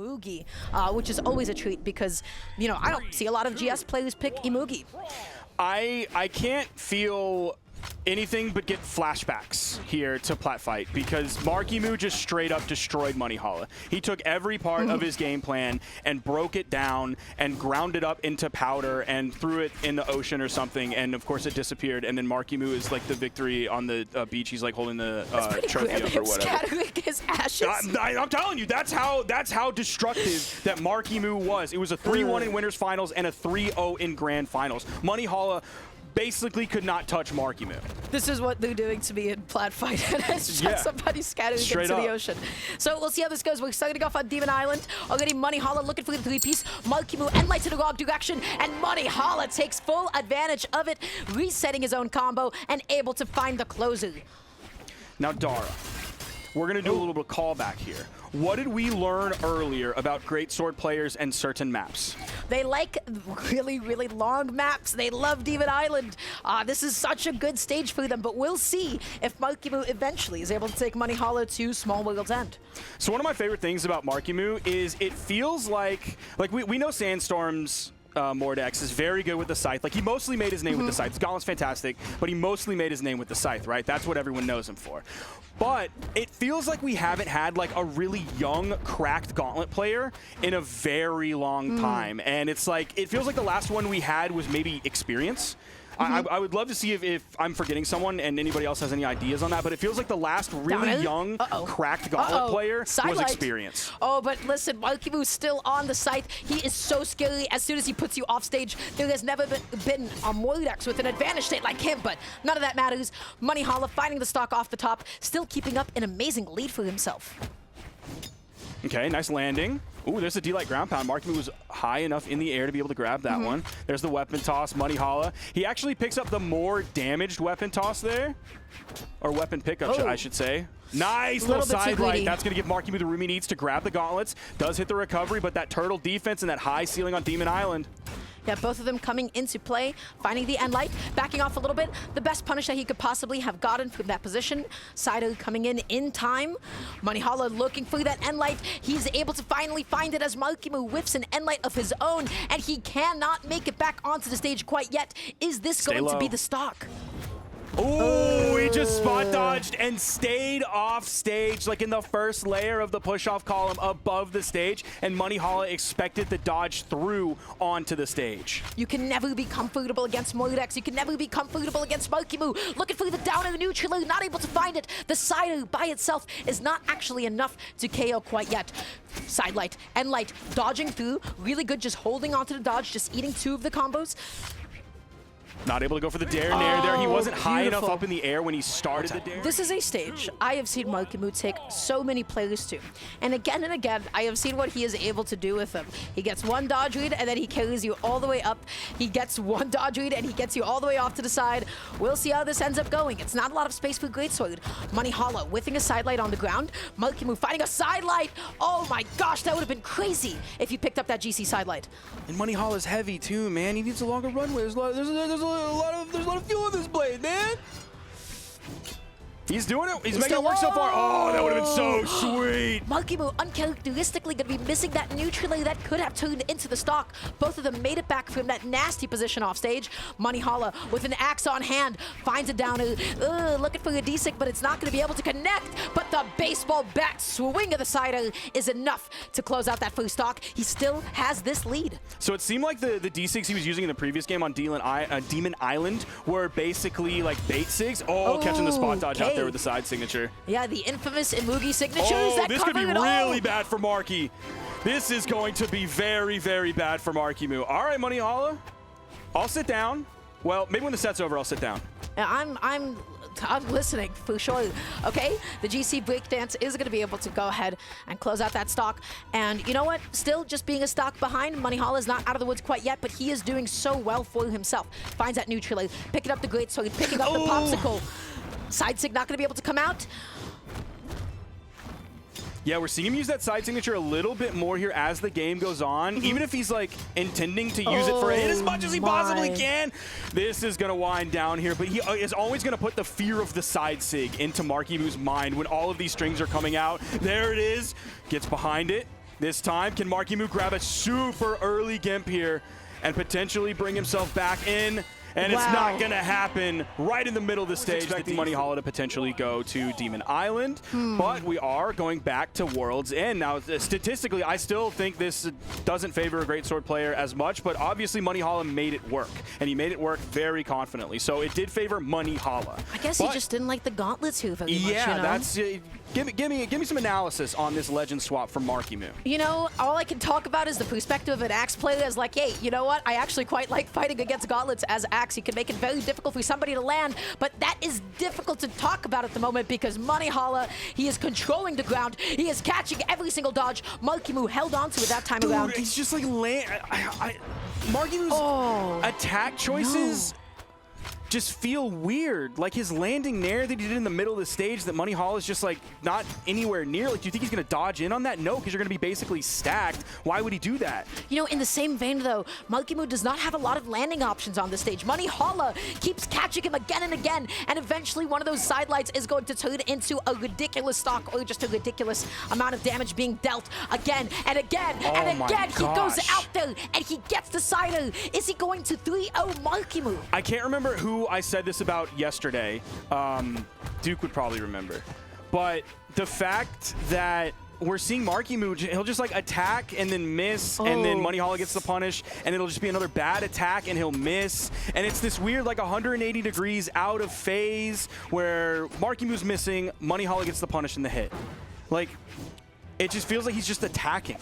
Imugi, which is always a treat because, you know, I don't see a lot of GS players pick Imugi. I can't feel anything but get flashbacks here to Plat Fight because Marckiemoo just straight up destroyed Monihalla. He took every part of his game plan and broke it down and ground it up into powder and threw it in the ocean or something, and of course it disappeared, and then Marckiemoo is like the victory on the beach. He's like holding the trophy up or whatever. Scattering his ashes. I'm telling you, that's how destructive that Marckiemoo was. It was a 3-1 in Winners Finals and a 3-0 in Grand Finals. Monihalla basically could not touch Marckiemoo. This is what they're doing to me in Plat Fight, and it's just somebody scattering into the ocean. So we'll see how this goes. We're starting off on Demon Island. Already Monihalla looking for the 3-piece. Marckiemoo and lights in the wrong direction, and Monihalla takes full advantage of it, resetting his own combo and able to find the closer. Now, Dara, we're going to do a little bit of callback here. What did we learn earlier about greatsword players and certain maps? They like really, really long maps. They love Demon Island. This is such a good stage for them, but we'll see if Marckiemoo eventually is able to take Monihalla to Small World's End. So one of my favorite things about Marckiemoo is it feels like we know Sandstorm's Mordex is very good with the scythe. Like, he mostly made his name with the scythe. His gauntlet's fantastic, but he mostly made his name with the scythe, right? That's what everyone knows him for. But it feels like we haven't had like a really young, cracked gauntlet player in a very long time. And it's like, it feels like the last one we had was maybe Experience. I would love to see if I'm forgetting someone and anybody else has any ideas on that, but it feels like the last really young, cracked gauntlet player was Experience. Oh, but listen, Marckiemoo still on the scythe. He is so scary. As soon as he puts you off stage, there has never been a Mordex with an advantage state like him, but none of that matters. Monihalla finding the stock off the top, still keeping up an amazing lead for himself. Okay, nice landing. Ooh, there's a D-Light ground pound. Marckiemoo was high enough in the air to be able to grab that one. There's the weapon toss, Monihalla. He actually picks up the more damaged weapon toss there. Or weapon pickup, I should say. Nice little side light. That's going to give Marckiemoo the room he needs to grab the gauntlets. Does hit the recovery, but that turtle defense and that high ceiling on Demon Island. Yeah, both of them coming into play, finding the end light, backing off a little bit. The best punish that he could possibly have gotten from that position. Sido coming in time. Monihalla looking for that end light. He's able to finally find it as Marckiemoo whiffs an end light of his own, and he cannot make it back onto the stage quite yet. Is this going to be the stock? Oh, he just spot dodged and stayed off stage, like in the first layer of the push-off column above the stage, and Monihalla expected the dodge through onto the stage. You can never be comfortable against Mordex. You can never be comfortable against Marckiemoo. Looking for the down and the neutral, not able to find it. The side by itself is not actually enough to KO quite yet. Side light and light dodging through. Really good, just holding onto the dodge, just eating two of the combos. Not able to go for the dare nair there. He wasn't high enough up in the air when he started the dare. This is a stage I have seen Marckiemoo take so many players to. And again, I have seen what he is able to do with them. He gets one dodge read, and then he carries you all the way up. He gets one dodge read, and he gets you all the way off to the side. We'll see how this ends up going. It's not a lot of space for greatsword. Monihalla whiffing a side light on the ground. Marckiemoo finding a side light. Oh my gosh, that would have been crazy if he picked up that GC side light. And Monihalla's heavy too, man. He needs a longer runway. There's a lot of fuel in this blade, man. He's doing it. He's making it work so far. Oh, that would have been so sweet. Marckiemoo uncharacteristically going to be missing that neutral that could have turned into the stock. Both of them made it back from that nasty position off stage. Monihalla with an axe on hand finds a downer. Looking for a D-Sig, but it's not going to be able to connect. But the baseball bat swing of the sider is enough to close out that first stock. He still has this lead. So it seemed like the D-Sigs he was using in the previous game on Demon Island were basically like bait sigs. Oh, catching the spot dodge out there with the side signature. Yeah, the infamous Imugi signatures. Oh, this could be really bad for Marky. This is going to be very, very bad for Marckiemoo. All right, Monihalla, I'll sit down. Well, maybe when the set's over, I'll sit down. I'm listening for sure. Okay, the GC breakdance is going to be able to go ahead and close out that stock. And you know what? Still, just being a stock behind, Monihalla is not out of the woods quite yet, but he is doing so well for himself. Finds that neutral, picking up the greatsword, picking up the popsicle. Side sig not going to be able to come out. Yeah, we're seeing him use that side signature a little bit more here as the game goes on. Even if he's like intending to use it for a hit as much as he possibly can, this is going to wind down here. But he is always going to put the fear of the side sig into Marckiemoo's mind when all of these strings are coming out. There it is. Gets behind it. This time, can Marckiemoo grab a super early Gimp here and potentially bring himself back in? And it's not going to happen right in the middle of the stage. Expecting Monihalla to potentially go to Demon Island, but we are going back to World's End. Now, statistically, I still think this doesn't favor a Greatsword player as much, but obviously Monihalla made it work, and he made it work very confidently. So it did favor Monihalla. I guess he just didn't like the gauntlets very much, you know? That's... Give me some analysis on this legend swap from Marckiemoo. You know, all I can talk about is the perspective of an Axe player as like, hey, you know what? I actually quite like fighting against gauntlets as Axe. You can make it very difficult for somebody to land, but that is difficult to talk about at the moment because Monihalla, he is controlling the ground. He is catching every single dodge. Marckiemoo held on to it that time around. It's just like Marckiemoo's attack choices just feel weird. Like his landing nair that he did in the middle of the stage that Monihalla is just like not anywhere near. Like, do you think he's gonna dodge in on that? No, because you're gonna be basically stacked. Why would he do that? You know, in the same vein though, Marckiemoo does not have a lot of landing options on this stage. Monihalla keeps catching him again and again, and eventually one of those sidelights is going to turn into a ridiculous stock or just a ridiculous amount of damage being dealt again and again and again. He goes out there and he gets the sider. Is he going to 3-0 Marckiemoo? I can't remember who I said this about yesterday. Duke would probably remember. But the fact that we're seeing Marckiemoo, he'll just like attack and then miss, and then Monihalla gets the punish, and it'll just be another bad attack and he'll miss. And it's this weird like 180 degrees out of phase where Marckiemoo's missing, Monihalla gets the punish and the hit. Like, it just feels like he's just attacking.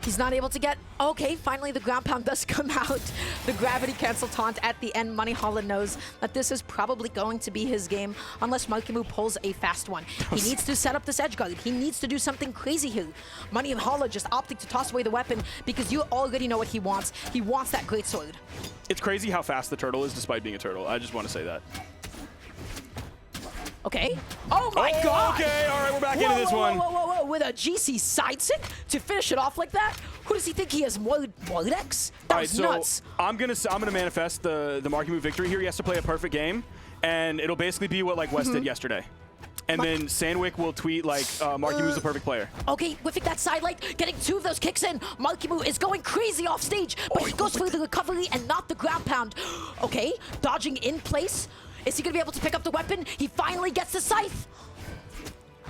He's not able to get... Okay, finally the ground pound does come out. The gravity cancel taunt at the end. Monihalla knows that this is probably going to be his game unless Marckiemoo pulls a fast one. He needs to set up this edge guard. He needs to do something crazy here. Monihalla just opting to toss away the weapon because you already know what he wants. He wants that greatsword. It's crazy how fast the turtle is despite being a turtle. I just want to say that. Okay. Oh my god! Okay, all right, we're back into this one. Whoa. With a GC side stick to finish it off like that? Who does he think he is, Mordex? That was nuts. I'm gonna manifest the Marckiemoo victory here. He has to play a perfect game, and it'll basically be what like West did yesterday. And then Sandwick will tweet like, Marckiemoo's the perfect player. Okay, whiffing that sidelight, getting 2 of those kicks in. Marckiemoo is going crazy off stage, but he goes for the recovery and not the ground pound. Okay, dodging in place. Is he going to be able to pick up the weapon? He finally gets the scythe.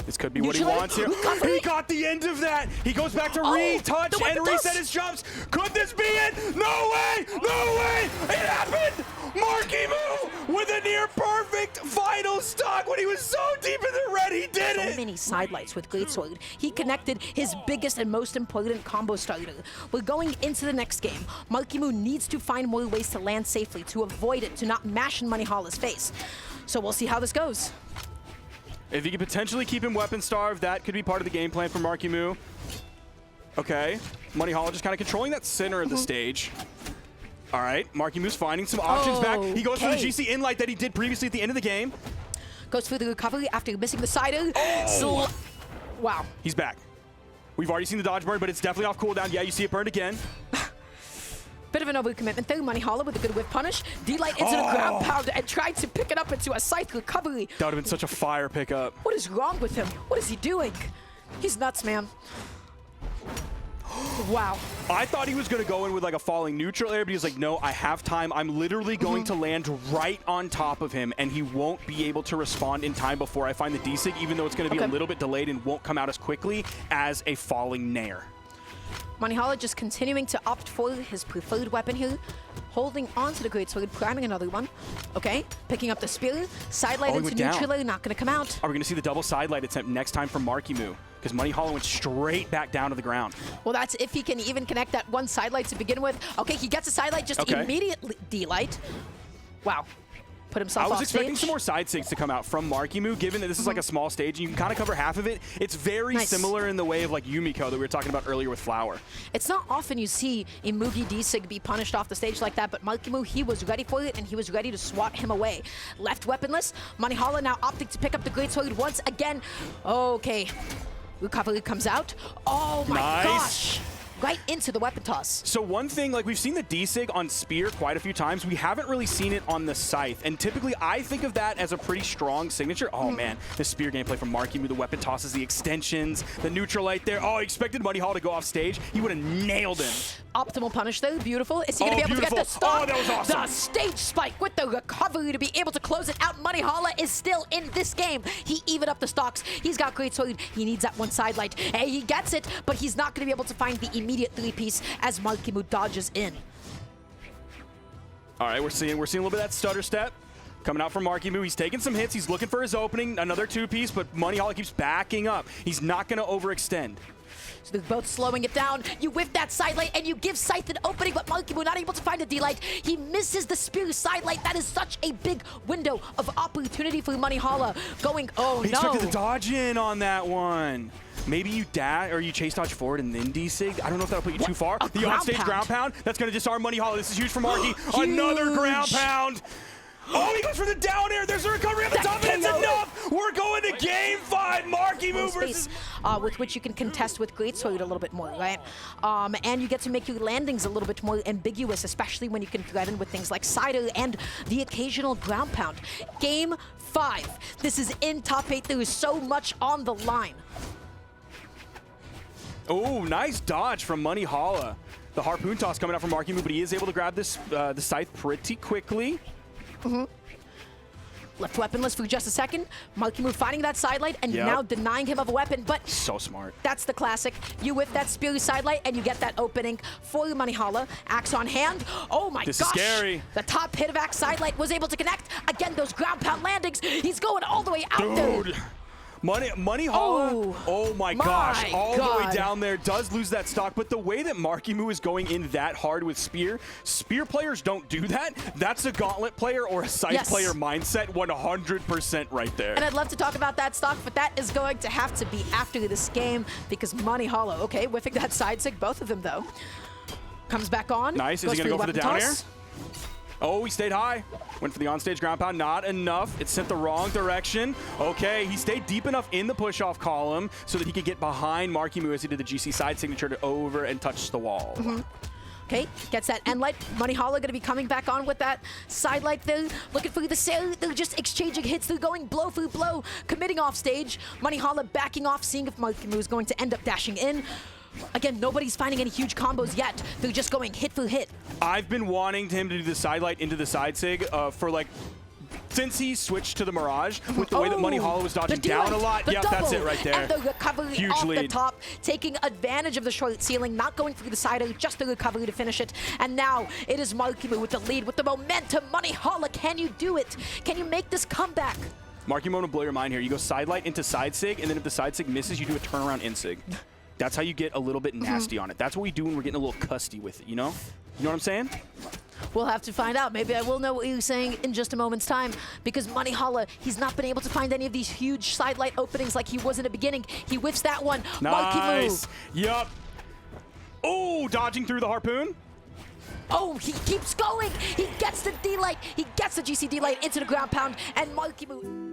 This could be what he wants here. He got the end of that. He goes back to retouch and reset his jumps. Could this be it? No way! No way! It happened! Marckiemoo with a near perfect final stock when he was so deep in the red. He did it! So many sidelights with Greatsword. He connected his biggest and most important combo starter. We're going into the next game. Marckiemoo needs to find more ways to land safely, to avoid it, to not mash in Monihalla's face. So we'll see how this goes. If you could potentially keep him weapon starved, that could be part of the game plan for Marckiemoo. Okay, Monihalla just kind of controlling that center of the stage. All right, Marckiemoo's finding some options back. He goes for the GC inlight that he did previously at the end of the game. Goes for the recovery after missing the sider. Wow. He's back. We've already seen the dodge burn, but it's definitely off cooldown. Yeah, you see it burned again. Bit of an overcommitment there. Monihalla with a good whip punish. D-Light into the ground pound and tried to pick it up into a scythe recovery. That would have been such a fire pickup. What is wrong with him? What is he doing? He's nuts, man. Wow. I thought he was going to go in with like a falling neutral air, but he's like, no, I have time. I'm literally going to land right on top of him, and he won't be able to respond in time before I find the D-Sig, even though it's going to be a little bit delayed and won't come out as quickly as a falling nair. Monihalla just continuing to opt for his preferred weapon here, holding on to the greatsword, priming another one. Okay, picking up the spear, sidelight into neutral, not going to come out. Are we going to see the double sidelight attempt next time from Marckiemoo? Because Monihalla went straight back down to the ground. Well, that's if he can even connect that one sidelight to begin with. Okay, he gets a sidelight, just immediately D-Light. Wow. Put himself off stage. I was expecting some more side sigs to come out from Marckiemoo, given that this is like a small stage and you can kind of cover half of it. It's very similar in the way of like Yumiko that we were talking about earlier with Flower. It's not often you see a Mugi D-Sig be punished off the stage like that, but Marckiemoo, he was ready for it and he was ready to swat him away. Left weaponless, Monihalla now opting to pick up the greatsword once again. Okay, recovery comes out. Oh my gosh. right into the weapon toss. So one thing, like we've seen the D-Sig on Spear quite a few times. We haven't really seen it on the Scythe. And typically I think of that as a pretty strong signature. Oh man, the Spear gameplay from Marckiemoo, the weapon tosses, the extensions, the neutral light there. Oh, I expected Monihalla to go off stage. He would have nailed him. Optimal punish though, beautiful. Is he going to be able to get the stop? Oh, that was awesome. The stage spike with the recovery to be able to close it out. Monihalla is still in this game. He evened up the stocks. He's got great sword. He needs that one side light. Hey, he gets it, but he's not going to be able to find the immediate 3-piece as Marckiemoo dodges in. All right, we're seeing a little bit of that stutter step coming out from Marckiemoo. He's taking some hits. He's looking for his opening, another 2-piece, but Monihalla keeps backing up. He's not going to overextend. So they're both slowing it down. You whiff that side light and you give Scythe an opening, but Marckiemoo not able to find a D-light. He misses the Spear side light. That is such a big window of opportunity for Monihalla. Going, oh He no. expected the dodge in on that one. Maybe you dash or you chase dodge forward and then D-Sig. I don't know if that'll put you too far. The on-stage ground pound. That's going to disarm Monihalla. This is huge for Marky. Another ground pound. Oh, he goes for the down air. There's a recovery on the top, and it's enough. We're going to game 5. Marckiemoo versus... with which you can contest with greatsword a little bit more, right? And you get to make your landings a little bit more ambiguous, especially when you can threaten with things like Cider and the occasional ground pound. Game 5. This is in top 8. There is so much on the line. Oh, nice dodge from Monihalla. The harpoon toss coming out from Marckiemoo, but he is able to grab this the scythe pretty quickly. Left weaponless for just a second. Marckiemoo finding that sidelight and now denying him of a weapon, but so smart. That's the classic. You whip that Spear sidelight and you get that opening for Monihalla. Axe on hand. Oh my gosh. This is scary. The top hit of Axe sidelight was able to connect. Again, those ground pound landings. He's going all the way out there. Monihalla, oh my gosh, all the way down there, does lose that stock, but the way that Marckiemoo is going in that hard with Spear players don't do that. That's a Gauntlet player or a Scythe player mindset 100% right there. And I'd love to talk about that stock, but that is going to have to be after this game because Monihalla, okay, whiffing that side sig, both of them though. Comes back on. Nice, is he gonna go for the down air? Oh, he stayed high. Went for the onstage ground pound, not enough. It sent the wrong direction. Okay, he stayed deep enough in the push-off column so that he could get behind Marckiemoo as he did the GC side signature to over and touch the wall. Okay, gets that end light. Monihalla gonna be coming back on with that side light there. Looking for the sail. They're just exchanging hits. They're going blow for blow, committing off stage. Monihalla backing off, seeing if Marckiemoo is going to end up dashing in. Again, nobody's finding any huge combos yet. They're just going hit for hit. I've been wanting him to do the side light into the side sig for like since he switched to the Mirage with the way that Monihalla was dodging down a lot. Yep, that's it right there. And the recovery huge off lead. The top, taking advantage of the short ceiling, not going through the side, just the recovery to finish it. And now it is Marckiemoo with the lead, with the momentum. Monihalla, can you do it? Can you make this comeback? Marckiemoo will blow your mind here. You go side light into side sig, and then if the side sig misses, you do a turnaround in sig. That's how you get a little bit nasty on it. That's what we do when we're getting a little custy with it, you know? You know what I'm saying? We'll have to find out. Maybe I will know what you're saying in just a moment's time because Monihalla, he's not been able to find any of these huge side light openings like he was in the beginning. He whiffs that one. Nice. Yup. Oh, dodging through the harpoon. Oh, he keeps going. He gets the D-light. He gets the GC D-light into the ground pound, and Marckiemoo...